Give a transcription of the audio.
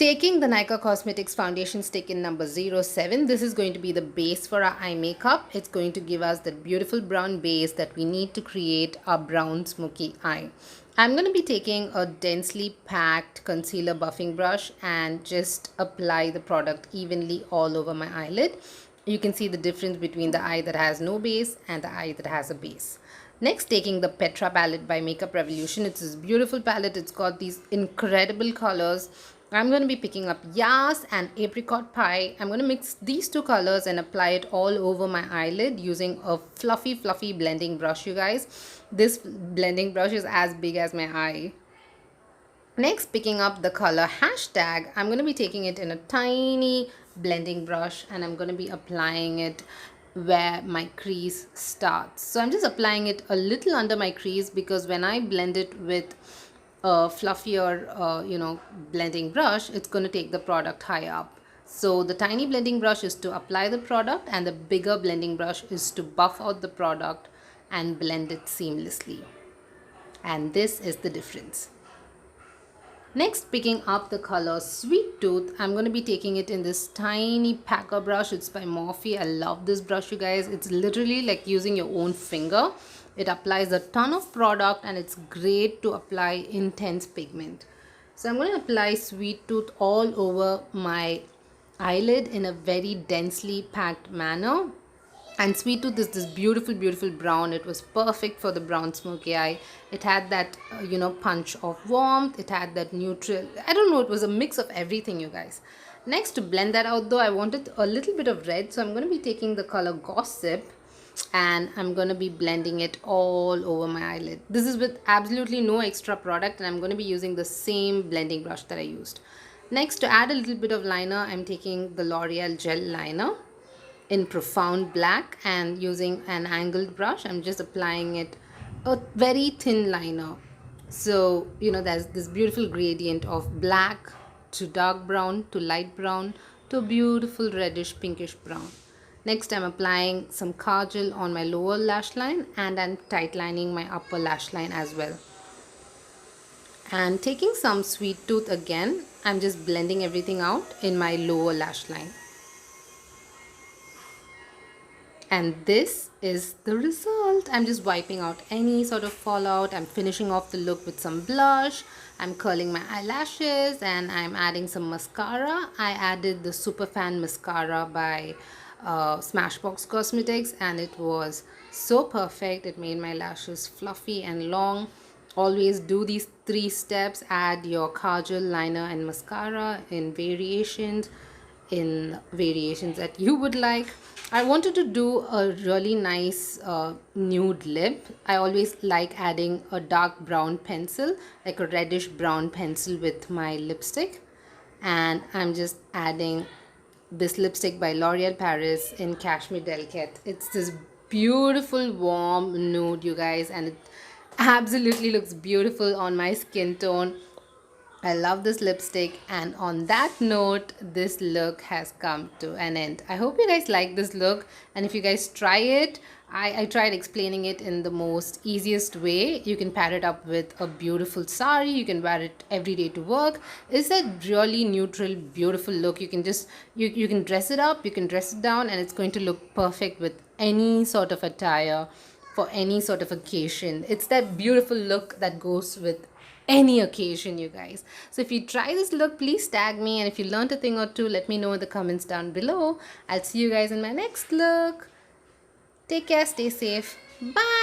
Taking the Nykaa Cosmetics Foundation Stick in number 07, this is going to be the base for our eye makeup. It's going to give us that beautiful brown base that we need to create our brown smoky eye. I'm going to be taking a densely packed concealer buffing brush and just apply the product evenly all over my eyelid. You can see the difference between the eye that has no base and the eye that has a base. Next, taking the Petra palette by Makeup Revolution. It's this beautiful palette. It's got these incredible colors. I'm going to be picking up Yass and Apricot Pie. I'm going to mix these two colors and apply it all over my eyelid using a fluffy blending brush, you guys. This blending brush is as big as my eye. Next, picking up the color Hashtag, I'm going to be taking it in a tiny blending brush and I'm going to be applying it where my crease starts. So I'm just applying it a little under my crease because when I blend it with a fluffier, blending brush, it's going to take the product high up. So the tiny blending brush is to apply the product and the bigger blending brush is to buff out the product and blend it seamlessly. And this is the difference. Next, picking up the color SweetTooth, I'm going to be taking it in this tiny packer brush. It's by Morphe. I love this brush, you guys. It's literally like using your own finger. It applies a ton of product and it's great to apply intense pigment. So I'm going to apply SweetTooth all over my eyelid in a very densely packed manner. And SweetTooth is this beautiful brown. It was perfect for the brown smoky eye. It had that punch of warmth. It had that neutral, I don't know, it was a mix of everything, you guys. Next, to blend that out though, I wanted a little bit of red, so I'm going to be taking the color Gossip and I'm going to be blending it all over my eyelid. This is with absolutely no extra product and I'm going to be using the same blending brush that I used. Next, to add a little bit of liner, I'm taking the L'Oreal gel liner in Profound Black and using an angled brush. I'm just applying it a very thin liner. So, there's this beautiful gradient of black to dark brown to light brown to beautiful reddish pinkish brown. Next, I'm applying some kajal on my lower lash line and I'm tightlining my upper lash line as well. And taking some SweetTooth again, I'm just blending everything out in my lower lash line. And this is the result. I'm just wiping out any sort of fallout. I'm finishing off the look with some blush. I'm curling my eyelashes and I'm adding some mascara. I added the Superfan mascara by Smashbox Cosmetics and it was so perfect. It made my lashes fluffy and long. Always do these 3 steps. Add your kajal, liner and mascara in variations that you would like. I wanted to do a really nice nude lip. I always like adding a dark brown pencil, like a reddish brown pencil with my lipstick. And I'm just adding this lipstick by L'Oreal Paris in Cashmere Delicat. It's this beautiful warm nude, you guys, and it absolutely looks beautiful on my skin tone. I love this lipstick, and on that note, this look has come to an end. I hope you guys like this look, and if you guys try it, I tried explaining it in the most easiest way. You can pair it up with a beautiful sari. You can wear it every day to work. It's a really neutral, beautiful look. You can just, you can dress it up, you can dress it down, and it's going to look perfect with any sort of attire for any sort of occasion. It's that beautiful look that goes with any occasion, you guys. So if you try this look, please tag me, and if you learned a thing or two, let me know in the comments down below. I'll see you guys in my next look. Take care, stay safe, bye.